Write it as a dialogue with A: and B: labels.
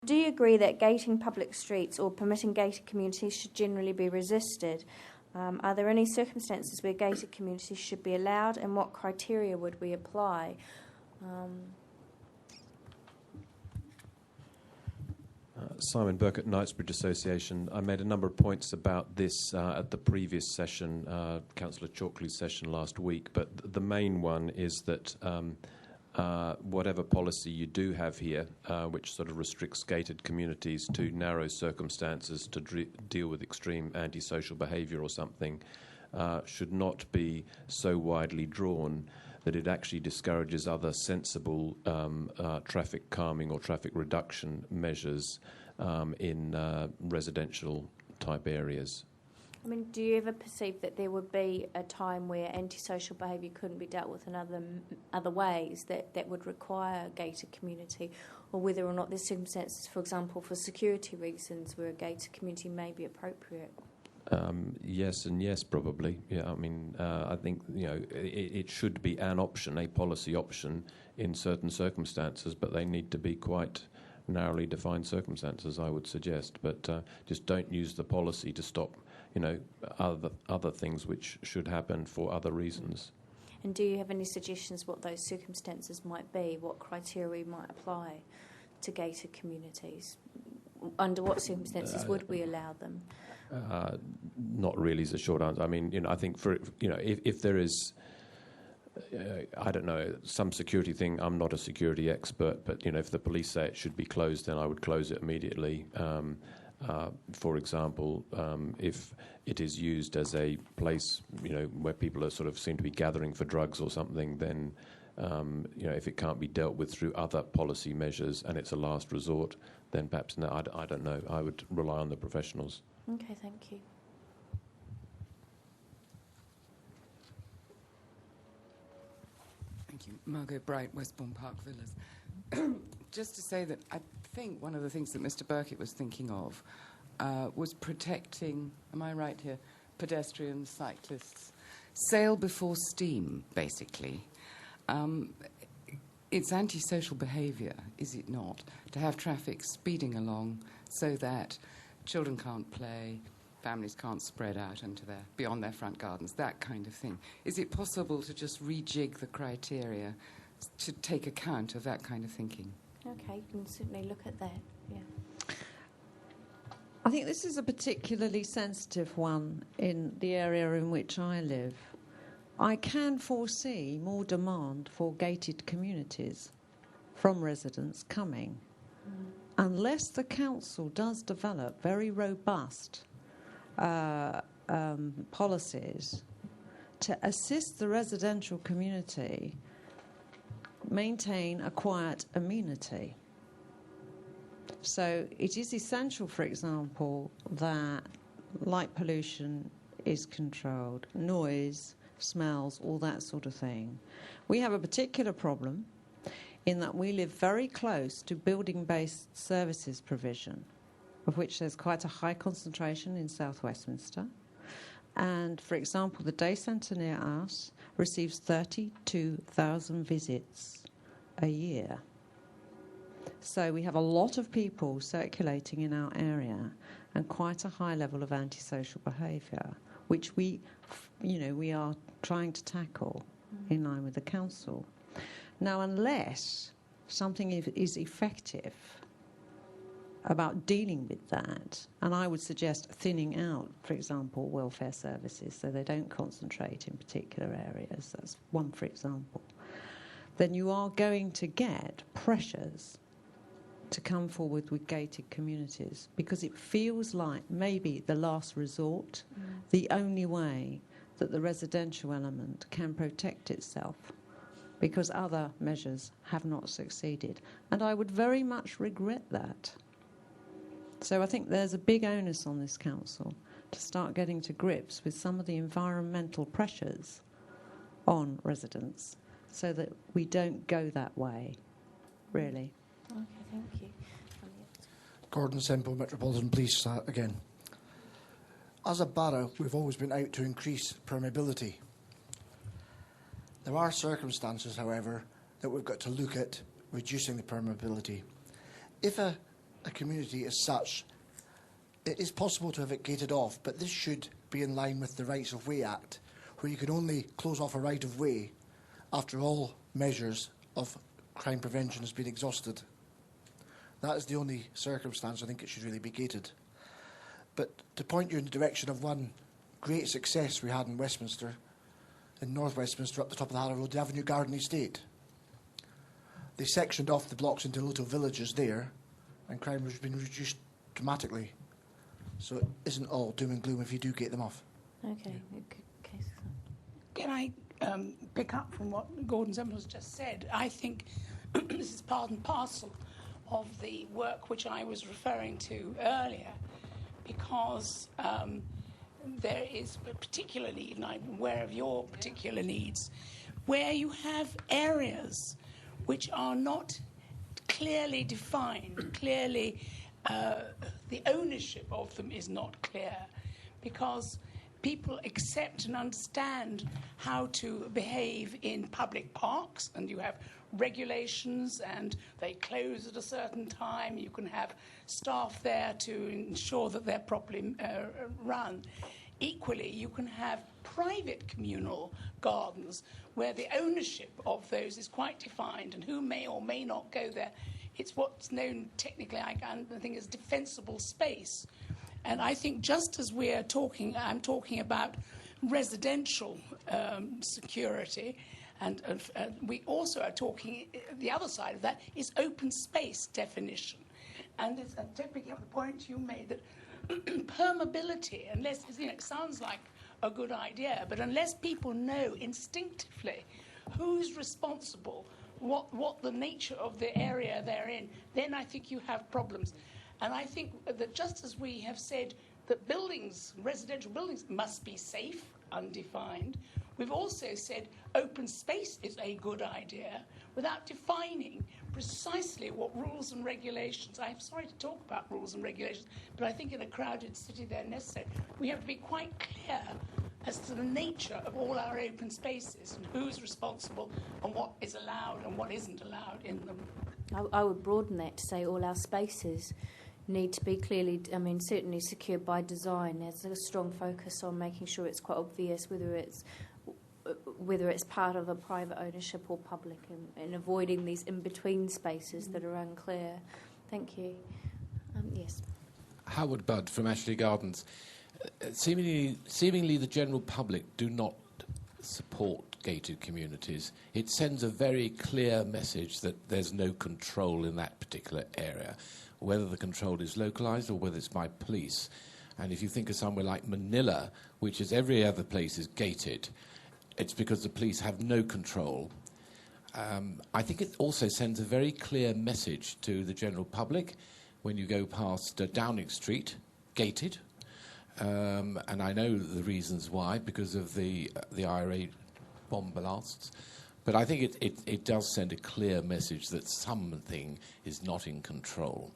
A: do you agree that gating public streets or permitting gated communities should generally be resisted? Are there any circumstances where gated communities should be allowed, and what criteria would we apply?
B: Simon Burke at Knightsbridge Association. I made a number of points about this at the previous session, Councillor Chalkley's session last week, but the main one is that whatever policy you do have here, which sort of restricts gated communities to narrow circumstances to deal with extreme antisocial behaviour or something, should not be so widely drawn that it actually discourages other sensible traffic calming or traffic reduction measures in residential type areas.
A: I mean, do you ever perceive that there would be a time where antisocial behaviour couldn't be dealt with in other ways that would require a gated community, or whether or not there's circumstances, for example, for security reasons, where a gated community may be appropriate?
B: Yes and yes, probably. Yeah, I mean, I think it should be an option, a policy option in certain circumstances, but they need to be quite narrowly defined circumstances, I would suggest. But just don't use the policy to stop other things which should happen for other reasons.
A: And do you have any suggestions what those circumstances might be, what criteria we might apply to gated communities? Under what circumstances would we allow them?
B: Not really is a short answer. I mean, I think if there is, I don't know, some security thing, I'm not a security expert, but if the police say it should be closed, then I would close it immediately. For example, if it is used as a place, where people are sort of seem to be gathering for drugs or something, then, if it can't be dealt with through other policy measures and it's a last resort, then perhaps no, I don't know. I would rely on the professionals.
A: Okay, thank you.
C: Thank you. Margot Bright, Westbourne Park Villas. Just to say that I think one of the things that Mr. Burkett was thinking of was protecting, am I right here, pedestrians, cyclists, sail before steam, basically. It's antisocial behaviour, is it not, to have traffic speeding along so that children can't play, families can't spread out beyond their front gardens, that kind of thing. Is it possible to just rejig the criteria to take account of that kind of thinking?
A: Okay, you can certainly look at that, yeah.
D: I think this is a particularly sensitive one in the area in which I live. I can foresee more demand for gated communities from residents coming, unless the council does develop very robust policies to assist the residential community maintain a quiet amenity. So it is essential, for example, that light pollution is controlled, noise, smells, all that sort of thing. We have a particular problem in that we live very close to building-based services provision, of which there's quite a high concentration in South Westminster. And, for example, the day centre near us receives 32,000 visits a year. So we have a lot of people circulating in our area and quite a high level of antisocial behaviour, which we are trying to tackle in line with the council. Now, unless something is effective about dealing with that, and I would suggest thinning out, for example, welfare services so they don't concentrate in particular areas, that's one for example, then you are going to get pressures to come forward with gated communities, because it feels like maybe the last resort, the only way that the residential element can protect itself, because other measures have not succeeded. And I would very much regret that. So I think there's a big onus on this council to start getting to grips with some of the environmental pressures on residents so that we don't go that way, really.
A: Okay, thank you.
E: Gordon Semple, Metropolitan Police again. As a borough, we've always been out to increase permeability. There are circumstances, however, that we've got to look at reducing the permeability. If a a community as such, it is possible to have it gated off, but this should be in line with the Rights of Way Act, where you can only close off a right of way after all measures of crime prevention has been exhausted. That is the only circumstance I think it should really be gated. But to point you in the direction of one great success we had in Westminster, in North Westminster, up the top of the Harrow Road, the Avenue Garden Estate. They sectioned off the blocks into little villages there, and crime has been reduced dramatically. So it isn't all doom and gloom if you do gate them off.
A: Okay.
F: Can I pick up from what Gordon Semple has just said? I think this is part and parcel of the work which I was referring to earlier, because there is a particular need, and I'm aware of your particular needs, where you have areas which are not clearly defined, the ownership of them is not clear, because people accept and understand how to behave in public parks, and you have regulations, and they close at a certain time. You can have staff there to ensure that they're properly run. Equally, you can have private communal gardens where the ownership of those is quite defined, and who may or may not go there. It's what's known technically, I think, as defensible space. And I think just as I'm talking about residential security, and we also are talking, the other side of that is open space definition. And it's picking up the point you made that permeability, unless, it sounds like a good idea, but unless people know instinctively who's responsible, what the nature of the area they're in, then I think you have problems. And I think that just as we have said that buildings, residential buildings, must be safe, undefined, we've also said open space is a good idea without defining precisely what rules and regulations. I'm sorry to talk about rules and regulations, but I think in a crowded city they're necessary. We have to be quite clear as to the nature of all our open spaces and who's responsible and what is allowed and what isn't allowed in them.
A: I would broaden that to say all our spaces need to be clearly, certainly secured by design. There's a strong focus on making sure it's quite obvious whether it's part of a private ownership or public, and avoiding these in-between spaces that are unclear. Thank you. Yes.
G: Howard Budd from Ashley Gardens. Seemingly the general public do not support gated communities. It sends a very clear message that there's no control in that particular area, whether the control is localised or whether it's by police. And if you think of somewhere like Manila, which is every other place is gated, it's because the police have no control. I think it also sends a very clear message to the general public when you go past Downing Street, gated. And I know the reasons why, because of the IRA bomb blasts. But I think it does send a clear message that something is not in control.